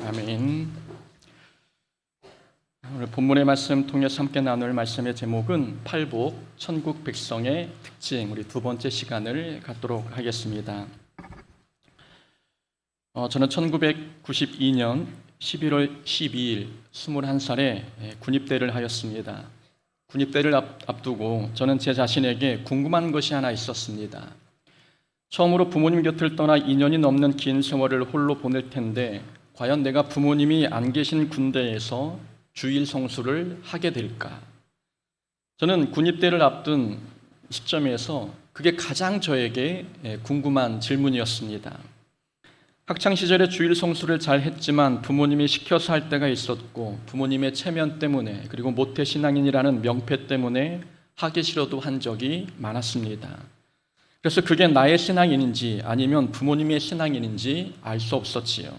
아멘. 오늘 본문의 말씀 통해서 함께 나눌 말씀의 제목은 팔복, 천국 백성의 특징, 우리 두 번째 시간을 갖도록 하겠습니다. 저는 1992년 11월 12일 21살에 군입대를 하였습니다. 군입대를 앞두고 저는 제 자신에게 궁금한 것이 하나 있었습니다. 처음으로 부모님 곁을 떠나 2년이 넘는 긴 세월을 홀로 보낼 텐데 과연 내가 부모님이 안 계신 군대에서 주일 성수를 하게 될까? 저는 군입대를 앞둔 시점에서 그게 가장 저에게 궁금한 질문이었습니다. 학창시절에 주일 성수를 잘 했지만 부모님이 시켜서 할 때가 있었고 부모님의 체면 때문에 그리고 모태신앙인이라는 명패 때문에 하기 싫어도 한 적이 많았습니다. 그래서 그게 나의 신앙인인지 아니면 부모님의 신앙인인지 알 수 없었지요.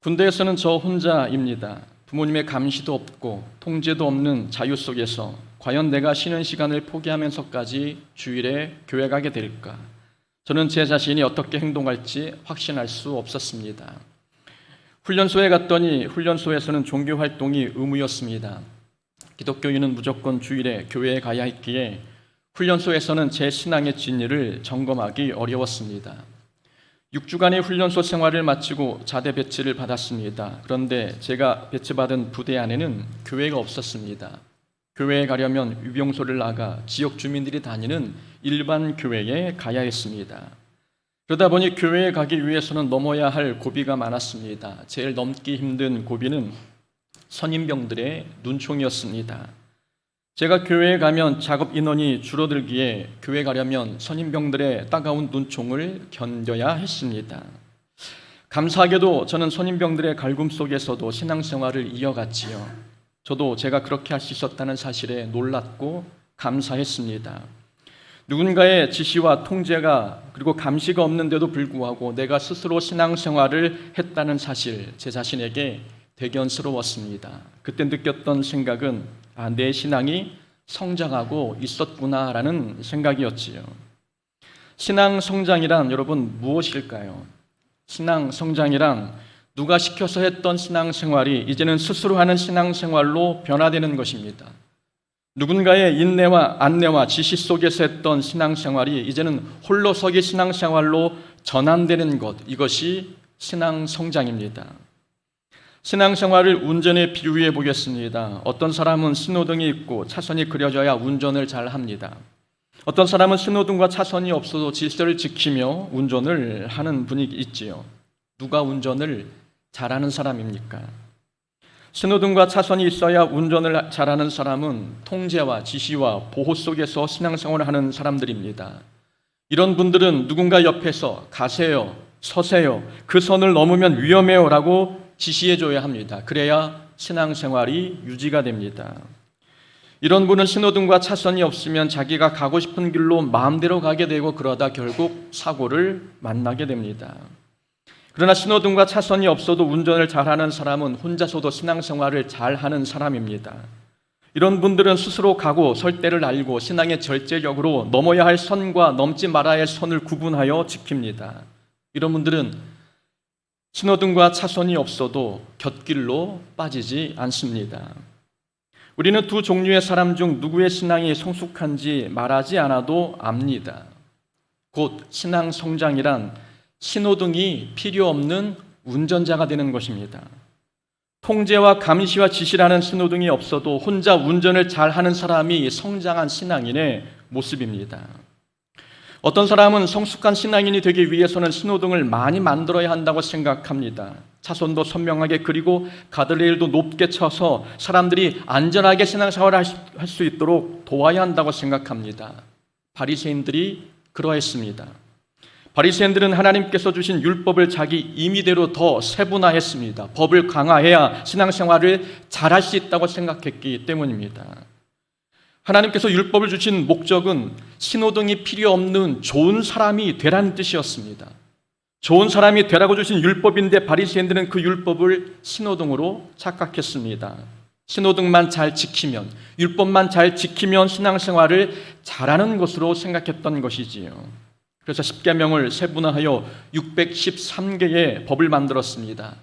군대에서는 저 혼자입니다. 부모님의 감시도 없고 통제도 없는 자유 속에서 과연 내가 쉬는 시간을 포기하면서까지 주일에 교회 가게 될까? 저는 제 자신이 어떻게 행동할지 확신할 수 없었습니다. 훈련소에 갔더니 훈련소에서는 종교활동이 의무였습니다. 기독교인은 무조건 주일에 교회에 가야 했기에 훈련소에서는 제 신앙의 진리를 점검하기 어려웠습니다. 6주간의 훈련소 생활을 마치고 자대 배치를 받았습니다. 그런데 제가 배치받은 부대 안에는 교회가 없었습니다. 교회에 가려면 유병소를 나가 지역 주민들이 다니는 일반 교회에 가야 했습니다. 그러다 보니 교회에 가기 위해서는 넘어야 할 고비가 많았습니다. 제일 넘기 힘든 고비는 선임병들의 눈총이었습니다. 제가 교회에 가면 작업 인원이 줄어들기에 교회 가려면 선임병들의 따가운 눈총을 견뎌야 했습니다. 감사하게도 저는 선임병들의 갈굼 속에서도 신앙생활을 이어갔지요. 저도 제가 그렇게 할 수 있었다는 사실에 놀랐고 감사했습니다. 누군가의 지시와 통제가 그리고 감시가 없는데도 불구하고 내가 스스로 신앙생활을 했다는 사실, 제 자신에게 대견스러웠습니다. 그때 느꼈던 생각은 내 신앙이 성장하고 있었구나라는 생각이었지요. 신앙 성장이란 여러분 무엇일까요? 신앙 성장이란 누가 시켜서 했던 신앙생활이 이제는 스스로 하는 신앙생활로 변화되는 것입니다. 누군가의 인내와 안내와 지시 속에서 했던 신앙생활이 이제는 홀로서기 신앙생활로 전환되는 것, 이것이 신앙 성장입니다. 신앙생활을 운전에 비유해 보겠습니다. 어떤 사람은 신호등이 있고 차선이 그려져야 운전을 잘 합니다. 어떤 사람은 신호등과 차선이 없어도 질서를 지키며 운전을 하는 분이 있지요. 누가 운전을 잘하는 사람입니까? 신호등과 차선이 있어야 운전을 잘하는 사람은 통제와 지시와 보호 속에서 신앙생활을 하는 사람들입니다. 이런 분들은 누군가 옆에서 가세요, 서세요, 그 선을 넘으면 위험해요 라고 지시해줘야 합니다. 그래야 신앙생활이 유지가 됩니다. 이런 분은 신호등과 차선이 없으면 자기가 가고 싶은 길로 마음대로 가게 되고 그러다 결국 사고를 만나게 됩니다. 그러나 신호등과 차선이 없어도 운전을 잘하는 사람은 혼자서도 신앙생활을 잘하는 사람입니다. 이런 분들은 스스로 가고 설 때를 알고 신앙의 절제력으로 넘어야 할 선과 넘지 말아야 할 선을 구분하여 지킵니다. 이런 분들은 신호등과 차선이 없어도 곁길로 빠지지 않습니다. 우리는 두 종류의 사람 중 누구의 신앙이 성숙한지 말하지 않아도 압니다. 곧 신앙 성장이란 신호등이 필요 없는 운전자가 되는 것입니다. 통제와 감시와 지시라는 신호등이 없어도 혼자 운전을 잘하는 사람이 성장한 신앙인의 모습입니다. 어떤 사람은 성숙한 신앙인이 되기 위해서는 신호등을 많이 만들어야 한다고 생각합니다. 차선도 선명하게 그리고 가드레일도 높게 쳐서 사람들이 안전하게 신앙생활을 할 수 있도록 도와야 한다고 생각합니다. 바리새인들이 그러했습니다. 바리새인들은 하나님께서 주신 율법을 자기 임의대로 더 세분화했습니다. 법을 강화해야 신앙생활을 잘할 수 있다고 생각했기 때문입니다. 하나님께서 율법을 주신 목적은 신호등이 필요 없는 좋은 사람이 되라는 뜻이었습니다. 좋은 사람이 되라고 주신 율법인데 바리새인들은 그 율법을 신호등으로 착각했습니다. 신호등만 잘 지키면, 율법만 잘 지키면 신앙생활을 잘하는 것으로 생각했던 것이지요. 그래서 십계명을 세분화하여 613개의 법을 만들었습니다.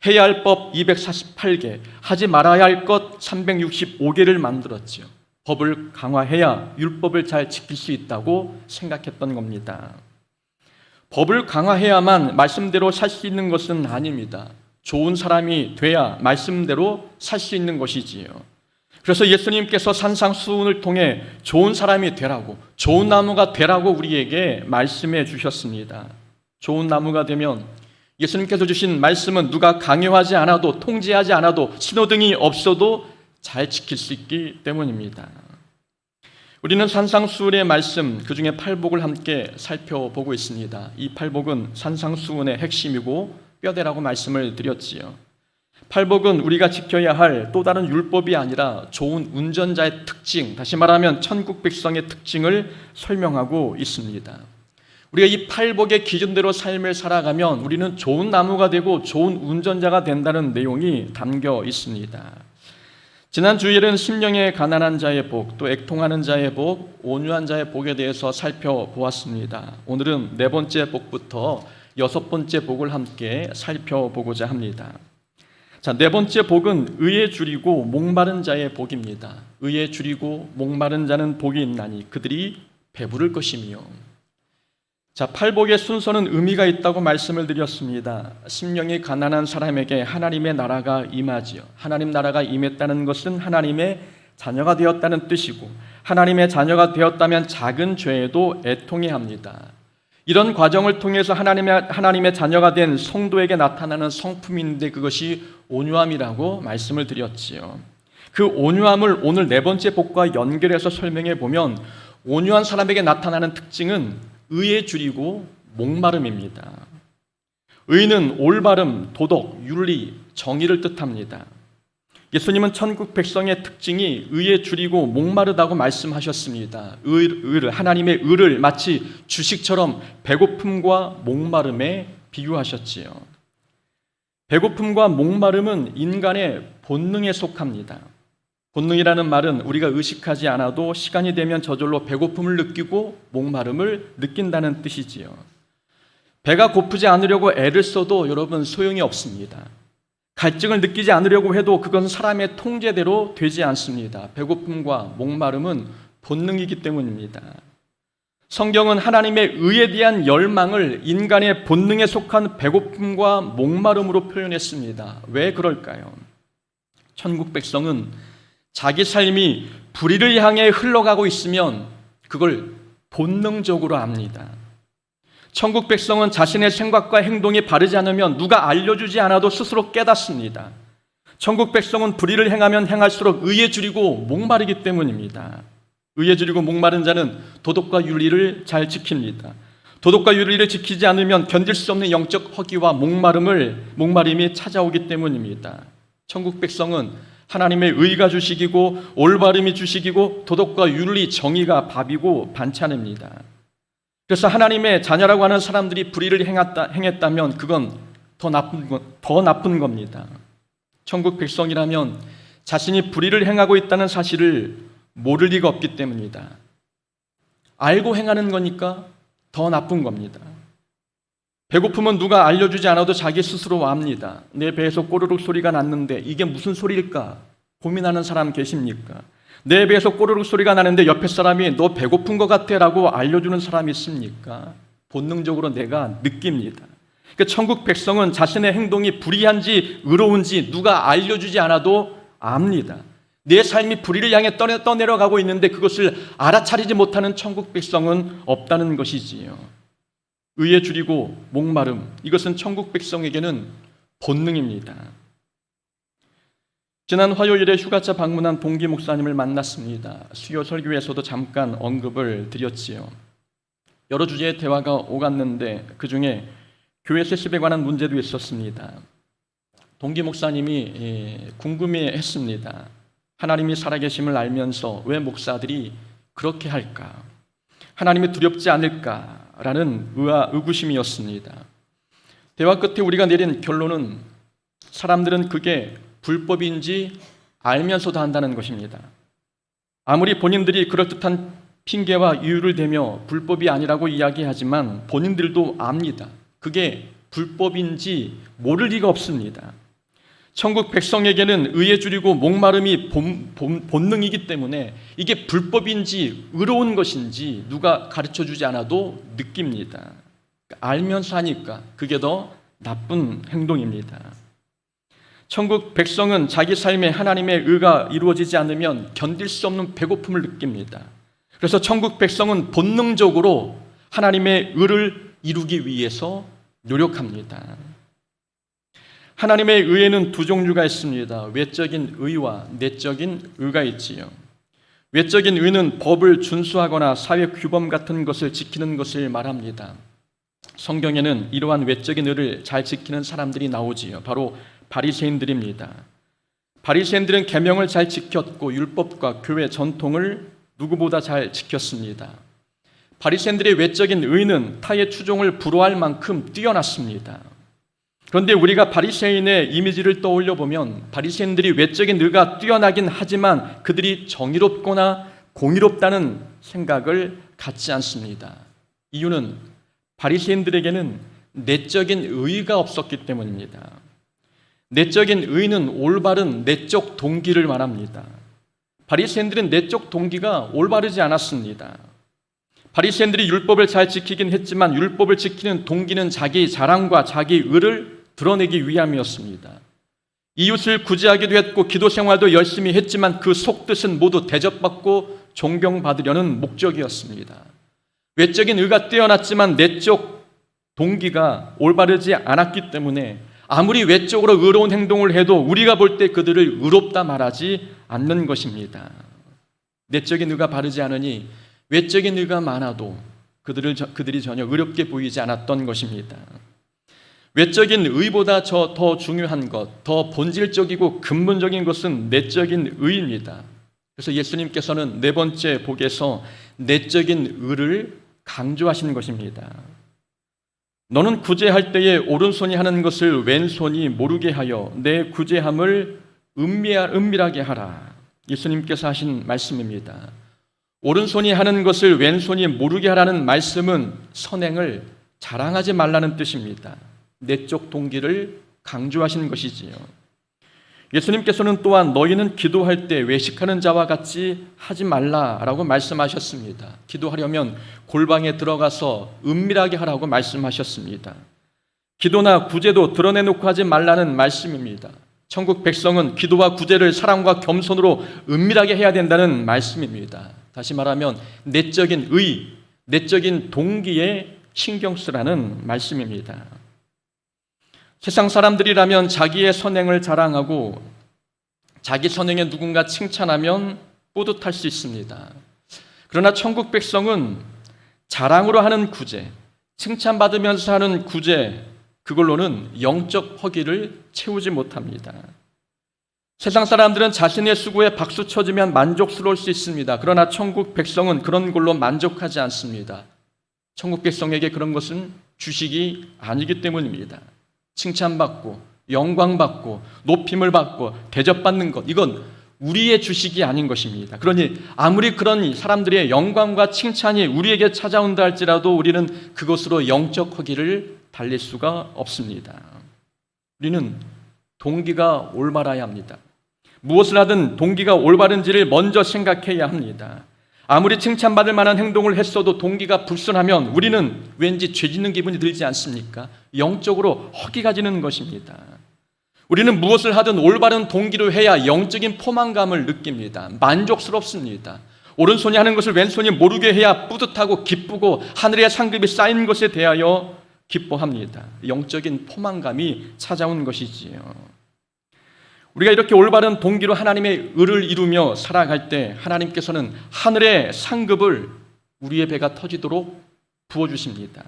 해야 할 법 248개, 하지 말아야 할 것 365개를 만들었지요. 법을 강화해야 율법을 잘 지킬 수 있다고 생각했던 겁니다. 법을 강화해야만 말씀대로 살 수 있는 것은 아닙니다. 좋은 사람이 돼야 말씀대로 살 수 있는 것이지요. 그래서 예수님께서 산상수훈을 통해 좋은 사람이 되라고, 좋은 나무가 되라고 우리에게 말씀해 주셨습니다. 좋은 나무가 되면 예수님께서 주신 말씀은 누가 강요하지 않아도, 통제하지 않아도, 신호등이 없어도 잘 지킬 수 있기 때문입니다. 우리는 산상수훈의 말씀, 그 중에 팔복을 함께 살펴보고 있습니다. 이 팔복은 산상수훈의 핵심이고 뼈대라고 말씀을 드렸지요. 팔복은 우리가 지켜야 할 또 다른 율법이 아니라 좋은 운전자의 특징, 다시 말하면 천국 백성의 특징을 설명하고 있습니다. 우리가 이 팔복의 기준대로 삶을 살아가면 우리는 좋은 나무가 되고 좋은 운전자가 된다는 내용이 담겨 있습니다. 지난 주일은 심령에 가난한 자의 복, 또 애통하는 자의 복, 온유한 자의 복에 대해서 살펴보았습니다. 오늘은 네 번째 복부터 여섯 번째 복을 함께 살펴보고자 합니다. 자, 네 번째 복은 의에 줄이고 목마른 자의 복입니다. 의에 줄이고 목마른 자는 복이 있나니 그들이 배부를 것이며. 자, 팔복의 순서는 의미가 있다고 말씀을 드렸습니다. 심령이 가난한 사람에게 하나님의 나라가 임하지요. 하나님 나라가 임했다는 것은 하나님의 자녀가 되었다는 뜻이고, 하나님의 자녀가 되었다면 작은 죄에도 애통해야 합니다. 이런 과정을 통해서 하나님의 자녀가 된 성도에게 나타나는 성품인데 그것이 온유함이라고 말씀을 드렸지요. 그 온유함을 오늘 네 번째 복과 연결해서 설명해 보면 온유한 사람에게 나타나는 특징은 의에 줄이고 목마름입니다. 의는 올바름, 도덕, 윤리, 정의를 뜻합니다. 예수님은 천국 백성의 특징이 의에 줄이고 목마르다고 말씀하셨습니다. 하나님의 의를 마치 주식처럼 배고픔과 목마름에 비유하셨지요. 배고픔과 목마름은 인간의 본능에 속합니다. 본능이라는 말은 우리가 의식하지 않아도 시간이 되면 저절로 배고픔을 느끼고 목마름을 느낀다는 뜻이지요. 배가 고프지 않으려고 애를 써도 여러분 소용이 없습니다. 갈증을 느끼지 않으려고 해도 그것은 사람의 통제대로 되지 않습니다. 배고픔과 목마름은 본능이기 때문입니다. 성경은 하나님의 의에 대한 열망을 인간의 본능에 속한 배고픔과 목마름으로 표현했습니다. 왜 그럴까요? 천국 백성은 자기 삶이 불의를 향해 흘러가고 있으면 그걸 본능적으로 압니다. 천국 백성은 자신의 생각과 행동이 바르지 않으면 누가 알려주지 않아도 스스로 깨닫습니다. 천국 백성은 불의를 행하면 행할수록 의에 줄이고 목마르기 때문입니다. 의에 줄이고 목마른 자는 도덕과 윤리를 잘 지킵니다. 도덕과 윤리를 지키지 않으면 견딜 수 없는 영적 허기와 목마름이 찾아오기 때문입니다. 천국 백성은 하나님의 의가 주식이고 올바름이 주식이고 도덕과 윤리, 정의가 밥이고 반찬입니다. 그래서 하나님의 자녀라고 하는 사람들이 불의를 행했다면 그건 더 나쁜 겁니다. 천국 백성이라면 자신이 불의를 행하고 있다는 사실을 모를 리가 없기 때문입니다. 알고 행하는 거니까 더 나쁜 겁니다. 배고픔은 누가 알려주지 않아도 자기 스스로 압니다. 내 배에서 꼬르륵 소리가 났는데 이게 무슨 소리일까? 고민하는 사람 계십니까? 내 배에서 꼬르륵 소리가 나는데 옆에 사람이 너 배고픈 것 같아 라고 알려주는 사람이 있습니까? 본능적으로 내가 느낍니다. 그러니까 천국 백성은 자신의 행동이 불의한지 의로운지 누가 알려주지 않아도 압니다. 내 삶이 불의를 향해 떠내려가고 있는데 그것을 알아차리지 못하는 천국 백성은 없다는 것이지요. 의에 줄이고 목마름, 이것은 천국 백성에게는 본능입니다. 지난 화요일에 휴가차 방문한 동기 목사님을 만났습니다. 수요 설교에서도 잠깐 언급을 드렸지요. 여러 주제의 대화가 오갔는데 그중에 교회 세습에 관한 문제도 있었습니다. 동기 목사님이 궁금해했습니다. 하나님이 살아계심을 알면서 왜 목사들이 그렇게 할까? 하나님이 두렵지 않을까라는 의구심이었습니다. 대화 끝에 우리가 내린 결론은 사람들은 그게 불법인지 알면서도 한다는 것입니다. 아무리 본인들이 그럴듯한 핑계와 이유를 대며 불법이 아니라고 이야기하지만 본인들도 압니다. 그게 불법인지 모를 리가 없습니다. 천국 백성에게는 의에 줄이고 목마름이 본능이기 때문에 이게 불법인지 의로운 것인지 누가 가르쳐주지 않아도 느낍니다. 알면서 하니까 그게 더 나쁜 행동입니다. 천국 백성은 자기 삶에 하나님의 의가 이루어지지 않으면 견딜 수 없는 배고픔을 느낍니다. 그래서 천국 백성은 본능적으로 하나님의 의를 이루기 위해서 노력합니다. 하나님의 의에는 두 종류가 있습니다. 외적인 의와 내적인 의가 있지요. 외적인 의는 법을 준수하거나 사회 규범 같은 것을 지키는 것을 말합니다. 성경에는 이러한 외적인 의를 잘 지키는 사람들이 나오지요. 바로 바리새인들입니다. 바리새인들은 계명을 잘 지켰고 율법과 교회 전통을 누구보다 잘 지켰습니다. 바리새인들의 외적인 의는 타의 추종을 불허할 만큼 뛰어났습니다. 그런데 우리가 바리새인의 이미지를 떠올려 보면 바리새인들이 외적인 의가 뛰어나긴 하지만 그들이 정의롭거나 공의롭다는 생각을 갖지 않습니다. 이유는 바리새인들에게는 내적인 의가 없었기 때문입니다. 내적인 의는 올바른 내적 동기를 말합니다. 바리새인들은 내적 동기가 올바르지 않았습니다. 바리새인들이 율법을 잘 지키긴 했지만 율법을 지키는 동기는 자기 자랑과 자기 의를 드러내기 위함이었습니다. 이웃을 구제하기도 했고 기도 생활도 열심히 했지만 그 속뜻은 모두 대접받고 존경받으려는 목적이었습니다. 외적인 의가 뛰어났지만 내적 동기가 올바르지 않았기 때문에 아무리 외적으로 의로운 행동을 해도 우리가 볼 때 그들을 의롭다 말하지 않는 것입니다. 내적인 의가 바르지 않으니 외적인 의가 많아도 그들이 전혀 의롭게 보이지 않았던 것입니다. 외적인 의보다 더 중요한 것, 더 본질적이고 근본적인 것은 내적인 의입니다. 그래서 예수님께서는 네 번째 복에서 내적인 의를 강조하신 것입니다. 너는 구제할 때에 오른손이 하는 것을 왼손이 모르게 하여 내 구제함을 은밀하게 하라. 예수님께서 하신 말씀입니다. 오른손이 하는 것을 왼손이 모르게 하라는 말씀은 선행을 자랑하지 말라는 뜻입니다. 내적 동기를 강조하시는 것이지요. 예수님께서는 또한 너희는 기도할 때 외식하는 자와 같이 하지 말라라고 말씀하셨습니다. 기도하려면 골방에 들어가서 은밀하게 하라고 말씀하셨습니다. 기도나 구제도 드러내놓고 하지 말라는 말씀입니다. 천국 백성은 기도와 구제를 사랑과 겸손으로 은밀하게 해야 된다는 말씀입니다. 다시 말하면 내적인 의, 내적인 동기에 신경 쓰라는 말씀입니다. 세상 사람들이라면 자기의 선행을 자랑하고 자기 선행에 누군가 칭찬하면 뿌듯할 수 있습니다. 그러나 천국 백성은 자랑으로 하는 구제, 칭찬받으면서 하는 구제, 그걸로는 영적 허기를 채우지 못합니다. 세상 사람들은 자신의 수고에 박수 쳐주면 만족스러울 수 있습니다. 그러나 천국 백성은 그런 걸로 만족하지 않습니다. 천국 백성에게 그런 것은 주식이 아니기 때문입니다. 칭찬받고 영광받고 높임을 받고 대접받는 것, 이건 우리의 주식이 아닌 것입니다. 그러니 아무리 그런 사람들의 영광과 칭찬이 우리에게 찾아온다 할지라도 우리는 그것으로 영적 허기를 달랠 수가 없습니다. 우리는 동기가 올바라야 합니다. 무엇을 하든 동기가 올바른지를 먼저 생각해야 합니다. 아무리 칭찬받을 만한 행동을 했어도 동기가 불순하면 우리는 왠지 죄 짓는 기분이 들지 않습니까? 영적으로 허기가 지는 것입니다. 우리는 무엇을 하든 올바른 동기로 해야 영적인 포만감을 느낍니다. 만족스럽습니다. 오른손이 하는 것을 왼손이 모르게 해야 뿌듯하고 기쁘고 하늘의 상급이 쌓인 것에 대하여 기뻐합니다. 영적인 포만감이 찾아온 것이지요. 우리가 이렇게 올바른 동기로 하나님의 의를 이루며 살아갈 때 하나님께서는 하늘의 상급을 우리의 배가 터지도록 부어주십니다.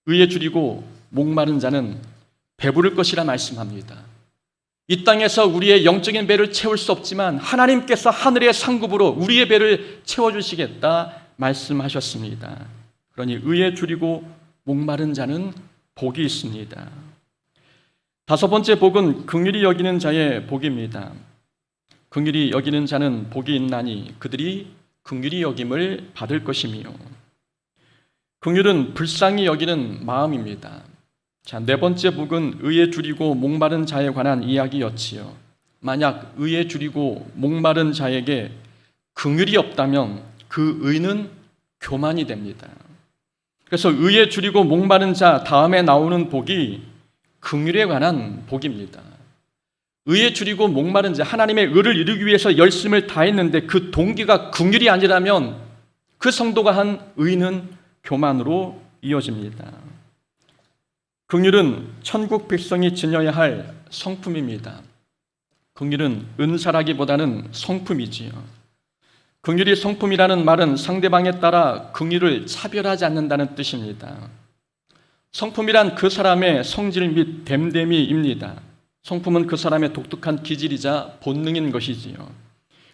의에 줄이고 목마른 자는 배부를 것이라 말씀합니다. 이 땅에서 우리의 영적인 배를 채울 수 없지만 하나님께서 하늘의 상급으로 우리의 배를 채워주시겠다 말씀하셨습니다. 그러니 의에 줄이고 목마른 자는 복이 있습니다. 다섯 번째 복은 긍휼히 여기는 자의 복입니다. 긍휼히 여기는 자는 복이 있나니 그들이 긍휼히 여김을 받을 것이며, 긍휼은 불쌍히 여기는 마음입니다. 자, 네 번째 복은 의에 줄이고 목마른 자에 관한 이야기였지요. 만약 의에 줄이고 목마른 자에게 긍휼이 없다면 그 의는 교만이 됩니다. 그래서 의에 줄이고 목마른 자 다음에 나오는 복이 긍휼에 관한 복입니다. 의에 줄이고 목마른 자, 하나님의 의를 이루기 위해서 열심을 다했는데 그 동기가 긍휼이 아니라면 그 성도가 한 의는 교만으로 이어집니다. 긍휼은 천국 백성이 지녀야 할 성품입니다. 긍휼은 은사라기보다는 성품이지요. 긍휼이 성품이라는 말은 상대방에 따라 긍휼을 차별하지 않는다는 뜻입니다. 성품이란 그 사람의 성질 및 됨됨이입니다. 성품은 그 사람의 독특한 기질이자 본능인 것이지요.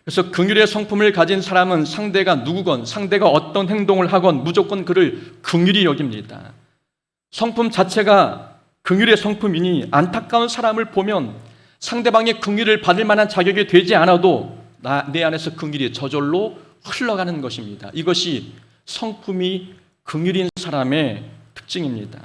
그래서 긍휼의 성품을 가진 사람은 상대가 누구건 상대가 어떤 행동을 하건 무조건 그를 긍휼히 여깁니다. 성품 자체가 긍휼의 성품이니 안타까운 사람을 보면 상대방의 긍휼을 받을 만한 자격이 되지 않아도 내 안에서 긍휼이 저절로 흘러가는 것입니다. 이것이 성품이 긍휼인 사람의 특징입니다.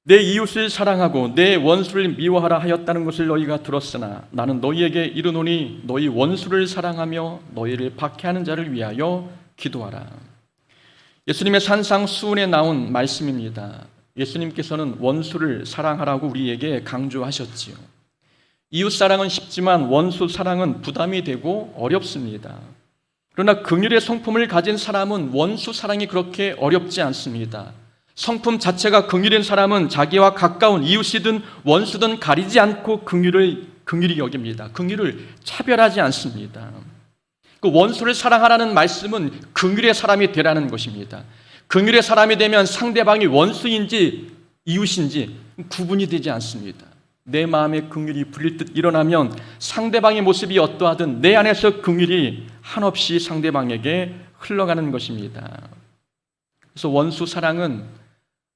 내 이웃을 사랑하고 내 원수를 미워하라 하였다는 것을 너희가 들었으나 나는 너희에게 이르노니 너희 원수를 사랑하며 너희를 박해하는 자를 위하여 기도하라. 예수님의 산상수훈에 나온 말씀입니다. 예수님께서는 원수를 사랑하라고 우리에게 강조하셨지요. 이웃 사랑은 쉽지만 원수 사랑은 부담이 되고 어렵습니다. 그러나 긍휼의 성품을 가진 사람은 원수 사랑이 그렇게 어렵지 않습니다. 성품 자체가 긍휼인 사람은 자기와 가까운 이웃이든 원수든 가리지 않고 긍휼히 여깁니다. 긍휼을 차별하지 않습니다. 그 원수를 사랑하라는 말씀은 긍휼의 사람이 되라는 것입니다. 긍휼의 사람이 되면 상대방이 원수인지 이웃인지 구분이 되지 않습니다. 내 마음에 긍휼이 불릴 듯 일어나면 상대방의 모습이 어떠하든 내 안에서 긍휼이 한없이 상대방에게 흘러가는 것입니다. 그래서 원수 사랑은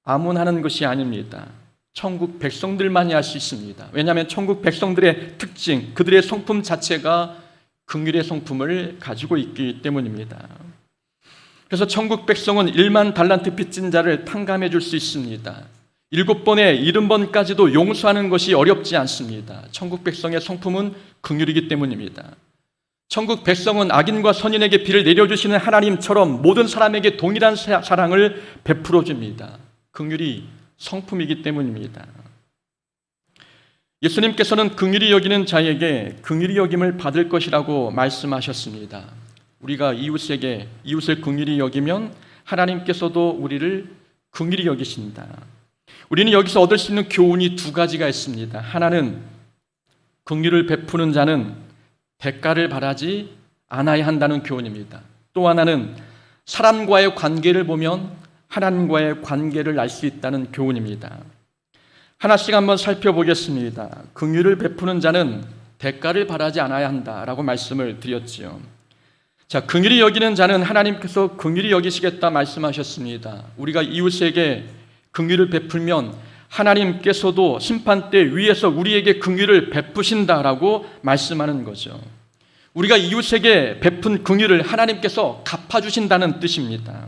아무나 하는 것이 아닙니다. 천국 백성들만이 할 수 있습니다. 왜냐하면 천국 백성들의 특징, 그들의 성품 자체가 긍휼의 성품을 가지고 있기 때문입니다. 그래서 천국 백성은 1만 달란트 빚진 자를 탕감해 줄 수 있습니다. 7번에 70번까지도 용서하는 것이 어렵지 않습니다. 천국 백성의 성품은 긍휼이기 때문입니다. 천국 백성은 악인과 선인에게 비를 내려주시는 하나님처럼 모든 사람에게 동일한 사랑을 베풀어 줍니다. 긍휼이 성품이기 때문입니다. 예수님께서는 긍휼히 여기는 자에게 긍휼히 여김을 받을 것이라고 말씀하셨습니다. 우리가 이웃을 긍휼히 여기면 하나님께서도 우리를 긍휼히 여기신다. 우리는 여기서 얻을 수 있는 교훈이 두 가지가 있습니다. 하나는 긍휼을 베푸는 자는 대가를 바라지 않아야 한다는 교훈입니다. 또 하나는 사람과의 관계를 보면 하나님과의 관계를 알 수 있다는 교훈입니다. 하나씩 한번 살펴보겠습니다. 긍휼을 베푸는 자는 대가를 바라지 않아야 한다라고 말씀을 드렸지요. 자, 긍휼히 여기는 자는 하나님께서 긍휼히 여기시겠다 말씀하셨습니다. 우리가 이웃에게 긍휼을 베풀면 하나님께서도 심판대 위에서 우리에게 긍휼을 베푸신다라고 말씀하는 거죠. 우리가 이웃에게 베푼 긍휼을 하나님께서 갚아주신다는 뜻입니다.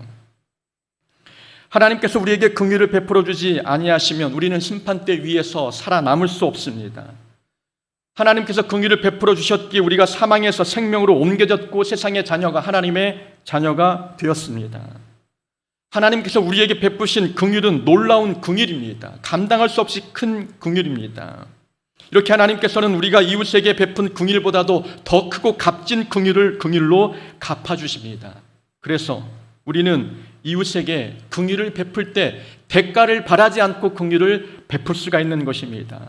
하나님께서 우리에게 긍휼을 베풀어 주지 아니하시면 우리는 심판대 위에서 살아남을 수 없습니다. 하나님께서 긍휼을 베풀어 주셨기에 우리가 사망에서 생명으로 옮겨졌고 세상의 자녀가 하나님의 자녀가 되었습니다. 하나님께서 우리에게 베푸신 긍휼은 놀라운 긍휼입니다. 감당할 수 없이 큰 긍휼입니다. 이렇게 하나님께서는 우리가 이웃에게 베푼 긍휼보다도 더 크고 값진 긍휼로 갚아주십니다. 그래서 우리는 이웃에게 긍휼을 베풀 때 대가를 바라지 않고 긍휼을 베풀 수가 있는 것입니다.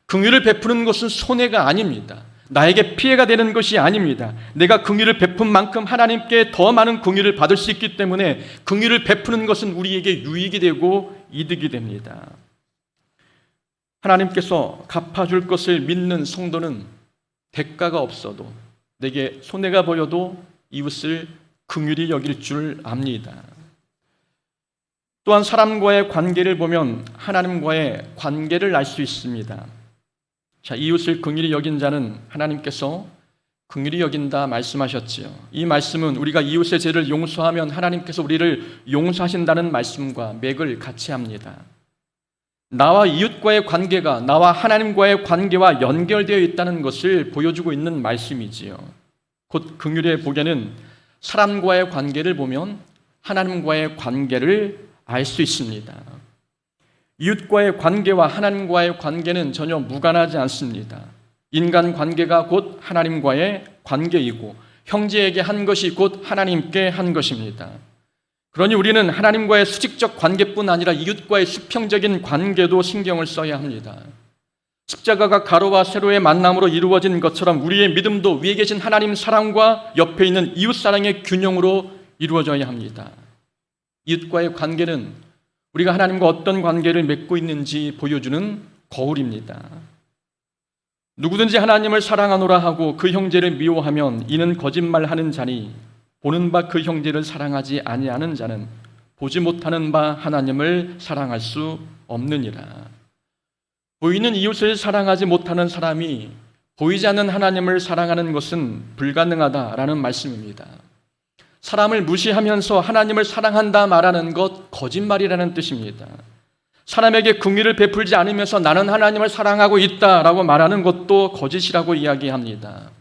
긍휼을 베푸는 것은 손해가 아닙니다. 나에게 피해가 되는 것이 아닙니다. 내가 긍휼을 베푼 만큼 하나님께 더 많은 긍휼을 받을 수 있기 때문에 긍휼을 베푸는 것은 우리에게 유익이 되고 이득이 됩니다. 하나님께서 갚아줄 것을 믿는 성도는 대가가 없어도 내게 손해가 보여도 이웃을 긍휼히 여길 줄 압니다. 또한 사람과의 관계를 보면 하나님과의 관계를 알 수 있습니다. 자, 이웃을 긍휼히 여긴 자는 하나님께서 긍휼히 여긴다 말씀하셨지요. 이 말씀은 우리가 이웃의 죄를 용서하면 하나님께서 우리를 용서하신다는 말씀과 맥을 같이 합니다. 나와 이웃과의 관계가 나와 하나님과의 관계와 연결되어 있다는 것을 보여주고 있는 말씀이지요. 곧 긍휼의 복에는 사람과의 관계를 보면 하나님과의 관계를 알 수 있습니다. 이웃과의 관계와 하나님과의 관계는 전혀 무관하지 않습니다. 인간 관계가 곧 하나님과의 관계이고 형제에게 한 것이 곧 하나님께 한 것입니다. 그러니 우리는 하나님과의 수직적 관계뿐 아니라 이웃과의 수평적인 관계도 신경을 써야 합니다. 십자가가 가로와 세로의 만남으로 이루어진 것처럼 우리의 믿음도 위에 계신 하나님 사랑과 옆에 있는 이웃 사랑의 균형으로 이루어져야 합니다. 이웃과의 관계는 우리가 하나님과 어떤 관계를 맺고 있는지 보여주는 거울입니다. 누구든지 하나님을 사랑하노라 하고 그 형제를 미워하면 이는 거짓말하는 자니 보는 바 그 형제를 사랑하지 아니하는 자는 보지 못하는 바 하나님을 사랑할 수 없느니라. 보이는 이웃을 사랑하지 못하는 사람이 보이지 않는 하나님을 사랑하는 것은 불가능하다라는 말씀입니다. 사람을 무시하면서 하나님을 사랑한다 말하는 것 거짓말이라는 뜻입니다. 사람에게 긍휼을 베풀지 않으면서 나는 하나님을 사랑하고 있다라고 말하는 것도 거짓이라고 이야기합니다.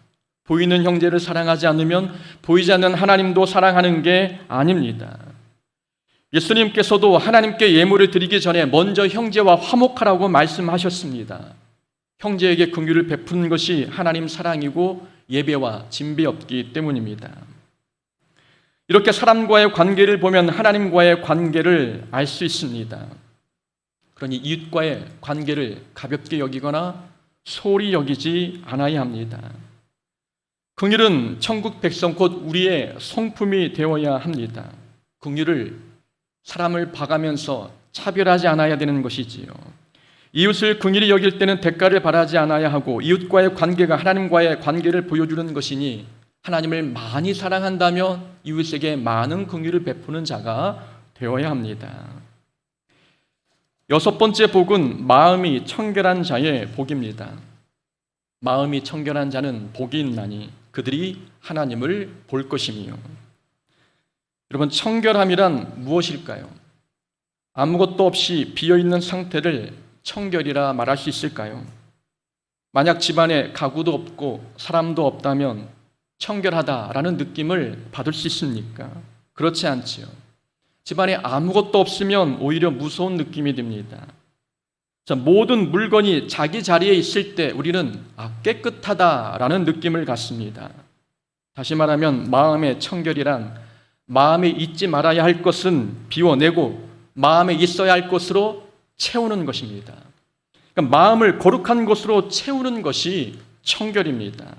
보이는 형제를 사랑하지 않으면 보이지 않는 하나님도 사랑하는 게 아닙니다. 예수님께서도 하나님께 예물을 드리기 전에 먼저 형제와 화목하라고 말씀하셨습니다. 형제에게 긍휼을 베푸는 것이 하나님 사랑이고 예배와 진배였기 때문입니다. 이렇게 사람과의 관계를 보면 하나님과의 관계를 알 수 있습니다. 그러니 이웃과의 관계를 가볍게 여기거나 소홀히 여기지 않아야 합니다. 긍휼은 천국 백성 곧 우리의 성품이 되어야 합니다. 긍휼을 사람을 봐가면서 차별하지 않아야 되는 것이지요. 이웃을 긍휼히 여길 때는 대가를 바라지 않아야 하고 이웃과의 관계가 하나님과의 관계를 보여주는 것이니 하나님을 많이 사랑한다면 이웃에게 많은 긍휼을 베푸는 자가 되어야 합니다. 여섯 번째 복은 마음이 청결한 자의 복입니다. 마음이 청결한 자는 복이 있나니 그들이 하나님을 볼 것이며. 여러분, 청결함이란 무엇일까요? 아무것도 없이 비어있는 상태를 청결이라 말할 수 있을까요? 만약 집안에 가구도 없고 사람도 없다면 청결하다라는 느낌을 받을 수 있습니까? 그렇지 않지요. 집안에 아무것도 없으면 오히려 무서운 느낌이 듭니다. 자, 모든 물건이 자기 자리에 있을 때 우리는 깨끗하다라는 느낌을 갖습니다. 다시 말하면 마음의 청결이란 마음에 있지 말아야 할 것은 비워내고 마음에 있어야 할 것으로 채우는 것입니다. 그러니까 마음을 거룩한 것으로 채우는 것이 청결입니다.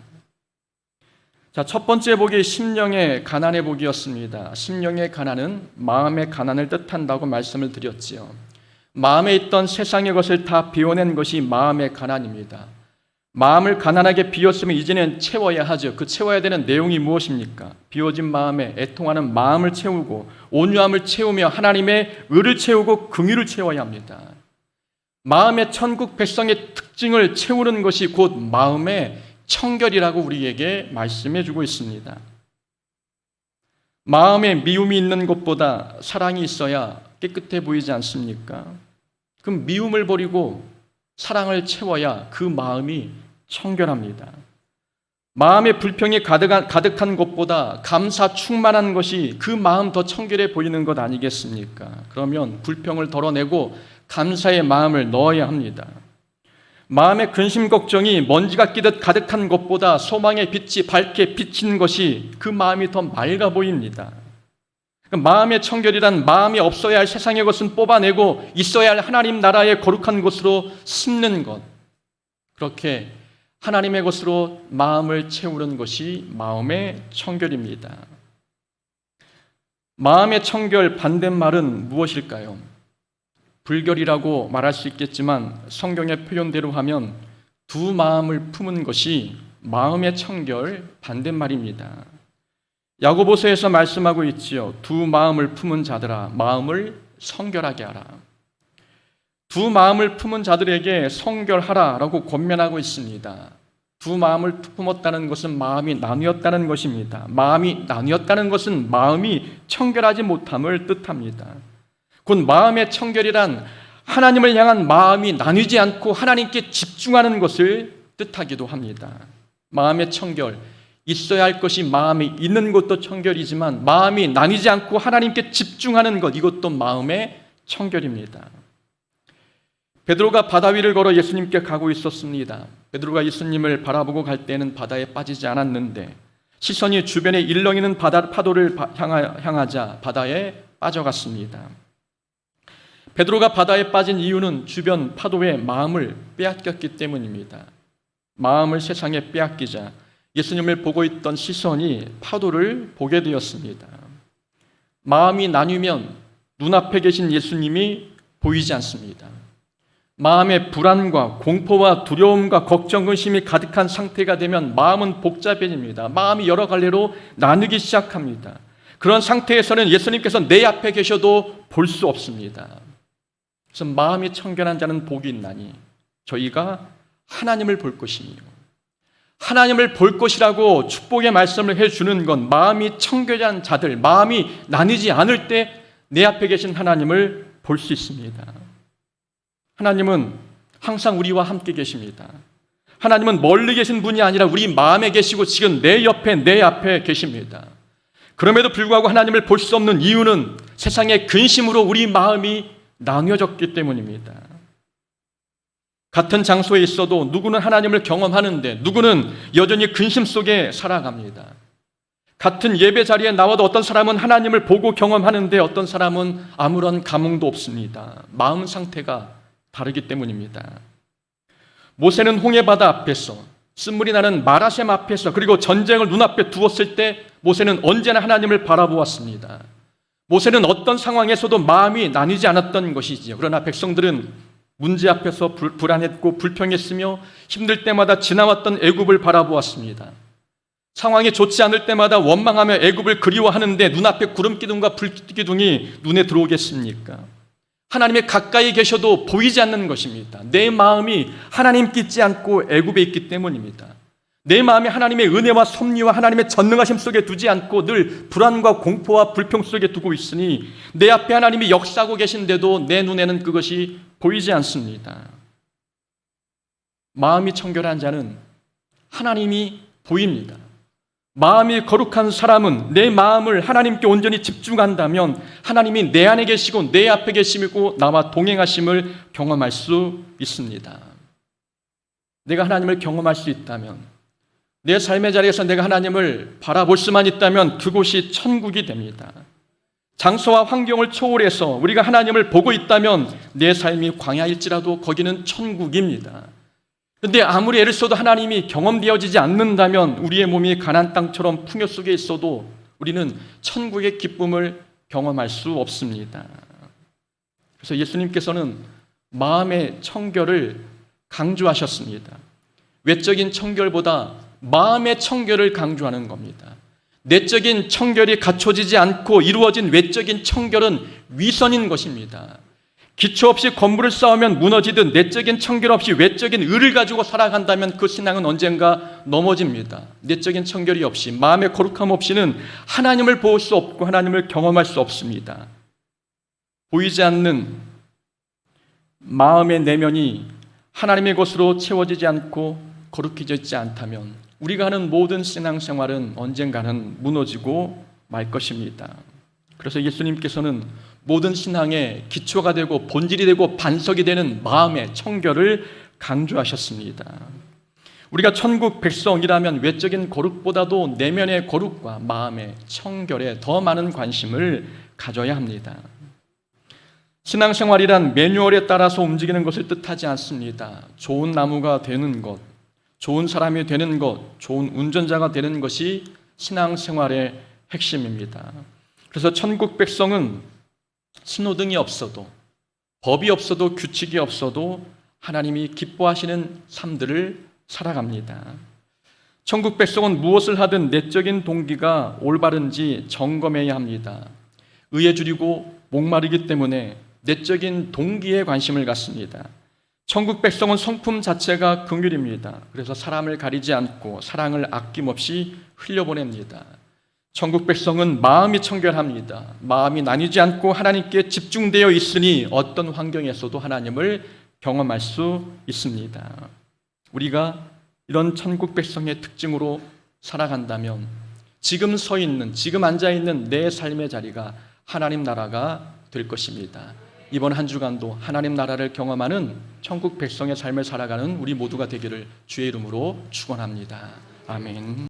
자, 첫 번째 복이 심령의 가난의 복이었습니다. 심령의 가난은 마음의 가난을 뜻한다고 말씀을 드렸지요. 마음에 있던 세상의 것을 다 비워낸 것이 마음의 가난입니다. 마음을 가난하게 비웠으면 이제는 채워야 하죠. 그 채워야 되는 내용이 무엇입니까? 비워진 마음에 애통하는 마음을 채우고 온유함을 채우며 하나님의 의를 채우고 긍휼을 채워야 합니다. 마음의 천국 백성의 특징을 채우는 것이 곧 마음의 청결이라고 우리에게 말씀해 주고 있습니다. 마음에 미움이 있는 것보다 사랑이 있어야 깨끗해 보이지 않습니까? 그럼 미움을 버리고 사랑을 채워야 그 마음이 청결합니다. 마음에 불평이 가득한 것보다 감사 충만한 것이 그 마음 더 청결해 보이는 것 아니겠습니까? 그러면 불평을 덜어내고 감사의 마음을 넣어야 합니다. 마음의 근심 걱정이 먼지가 끼듯 가득한 것보다 소망의 빛이 밝게 비친 것이 그 마음이 더 맑아 보입니다. 마음의 청결이란 마음이 없어야 할 세상의 것은 뽑아내고 있어야 할 하나님 나라의 거룩한 것으로 심는 것. 그렇게 하나님의 것으로 마음을 채우는 것이 마음의 청결입니다. 마음의 청결 반대말은 무엇일까요? 불결이라고 말할 수 있겠지만 성경의 표현대로 하면 두 마음을 품은 것이 마음의 청결 반대말입니다. 야고보서에서 말씀하고 있지요. 두 마음을 품은 자들아 마음을 성결하게 하라. 두 마음을 품은 자들에게 성결하라라고 권면하고 있습니다. 두 마음을 품었다는 것은 마음이 나뉘었다는 것입니다. 마음이 나뉘었다는 것은 마음이 청결하지 못함을 뜻합니다. 곧 마음의 청결이란 하나님을 향한 마음이 나뉘지 않고 하나님께 집중하는 것을 뜻하기도 합니다. 마음의 청결, 있어야 할 것이 마음에 있는 것도 청결이지만 마음이 나뉘지 않고 하나님께 집중하는 것, 이것도 마음의 청결입니다. 베드로가 바다 위를 걸어 예수님께 가고 있었습니다. 베드로가 예수님을 바라보고 갈 때는 바다에 빠지지 않았는데 시선이 주변에 일렁이는 파도를 향하자 바다에 빠져갔습니다. 베드로가 바다에 빠진 이유는 주변 파도에 마음을 빼앗겼기 때문입니다. 마음을 세상에 빼앗기자 예수님을 보고 있던 시선이 파도를 보게 되었습니다. 마음이 나뉘면 눈앞에 계신 예수님이 보이지 않습니다. 마음의 불안과 공포와 두려움과 걱정, 의심이 가득한 상태가 되면 마음은 복잡해집니다. 마음이 여러 갈래로 나누기 시작합니다. 그런 상태에서는 예수님께서 내 앞에 계셔도 볼 수 없습니다. 그래서 마음이 청결한 자는 복이 있나니 저희가 하나님을 볼 것이며, 하나님을 볼 것이라고 축복의 말씀을 해주는 건 마음이 청결한 자들, 마음이 나뉘지 않을 때 내 앞에 계신 하나님을 볼 수 있습니다. 하나님은 항상 우리와 함께 계십니다. 하나님은 멀리 계신 분이 아니라 우리 마음에 계시고 지금 내 옆에, 내 앞에 계십니다. 그럼에도 불구하고 하나님을 볼 수 없는 이유는 세상의 근심으로 우리 마음이 나뉘어졌기 때문입니다. 같은 장소에 있어도 누구는 하나님을 경험하는데 누구는 여전히 근심 속에 살아갑니다. 같은 예배 자리에 나와도 어떤 사람은 하나님을 보고 경험하는데 어떤 사람은 아무런 감흥도 없습니다. 마음 상태가 다르기 때문입니다. 모세는 홍해바다 앞에서, 쓴물이 나는 마라샘 앞에서, 그리고 전쟁을 눈앞에 두었을 때 모세는 언제나 하나님을 바라보았습니다. 모세는 어떤 상황에서도 마음이 나뉘지 않았던 것이지요. 그러나 백성들은 문제 앞에서 불안했고 불평했으며 힘들 때마다 지나왔던 애굽을 바라보았습니다. 상황이 좋지 않을 때마다 원망하며 애굽을 그리워하는데 눈앞에 구름기둥과 불기둥이 눈에 들어오겠습니까? 하나님의 가까이 계셔도 보이지 않는 것입니다. 내 마음이 하나님께 있지 않고 애굽에 있기 때문입니다. 내 마음이 하나님의 은혜와 섭리와 하나님의 전능하심 속에 두지 않고 늘 불안과 공포와 불평 속에 두고 있으니 내 앞에 하나님이 역사하고 계신데도 내 눈에는 그것이 보이지 않습니다. 마음이 청결한 자는 하나님이 보입니다. 마음이 거룩한 사람은 내 마음을 하나님께 온전히 집중한다면 하나님이 내 안에 계시고 내 앞에 계시고 나와 동행하심을 경험할 수 있습니다. 내가 하나님을 경험할 수 있다면, 내 삶의 자리에서 내가 하나님을 바라볼 수만 있다면 그곳이 천국이 됩니다. 장소와 환경을 초월해서 우리가 하나님을 보고 있다면 내 삶이 광야일지라도 거기는 천국입니다. 그런데 아무리 애를 써도 하나님이 경험되어지지 않는다면 우리의 몸이 가나안 땅처럼 풍요 속에 있어도 우리는 천국의 기쁨을 경험할 수 없습니다. 그래서 예수님께서는 마음의 청결을 강조하셨습니다. 외적인 청결보다 마음의 청결을 강조하는 겁니다. 내적인 청결이 갖춰지지 않고 이루어진 외적인 청결은 위선인 것입니다. 기초 없이 건물을 쌓으면 무너지듯 내적인 청결 없이 외적인 의를 가지고 살아간다면 그 신앙은 언젠가 넘어집니다. 내적인 청결이 없이, 마음의 거룩함 없이는 하나님을 볼 수 없고 하나님을 경험할 수 없습니다. 보이지 않는 마음의 내면이 하나님의 것으로 채워지지 않고 거룩해지지 않다면 우리가 하는 모든 신앙생활은 언젠가는 무너지고 말 것입니다. 그래서 예수님께서는 모든 신앙의 기초가 되고 본질이 되고 반석이 되는 마음의 청결을 강조하셨습니다. 우리가 천국 백성이라면 외적인 거룩보다도 내면의 거룩과 마음의 청결에 더 많은 관심을 가져야 합니다. 신앙생활이란 매뉴얼에 따라서 움직이는 것을 뜻하지 않습니다. 좋은 나무가 되는 것, 좋은 사람이 되는 것, 좋은 운전자가 되는 것이 신앙생활의 핵심입니다. 그래서 천국 백성은 신호등이 없어도, 법이 없어도, 규칙이 없어도 하나님이 기뻐하시는 삶들을 살아갑니다. 천국 백성은 무엇을 하든 내적인 동기가 올바른지 점검해야 합니다. 의에 줄이고 목마르기 때문에 내적인 동기에 관심을 갖습니다. 천국 백성은 성품 자체가 긍휼입니다. 그래서 사람을 가리지 않고 사랑을 아낌없이 흘려보냅니다. 천국 백성은 마음이 청결합니다. 마음이 나뉘지 않고 하나님께 집중되어 있으니 어떤 환경에서도 하나님을 경험할 수 있습니다. 우리가 이런 천국 백성의 특징으로 살아간다면 지금 서 있는, 지금 앉아 있는 내 삶의 자리가 하나님 나라가 될 것입니다. 이번 한 주간도 하나님 나라를 경험하는 천국 백성의 삶을 살아가는 우리 모두가 되기를 주의 이름으로 축원합니다. 아멘.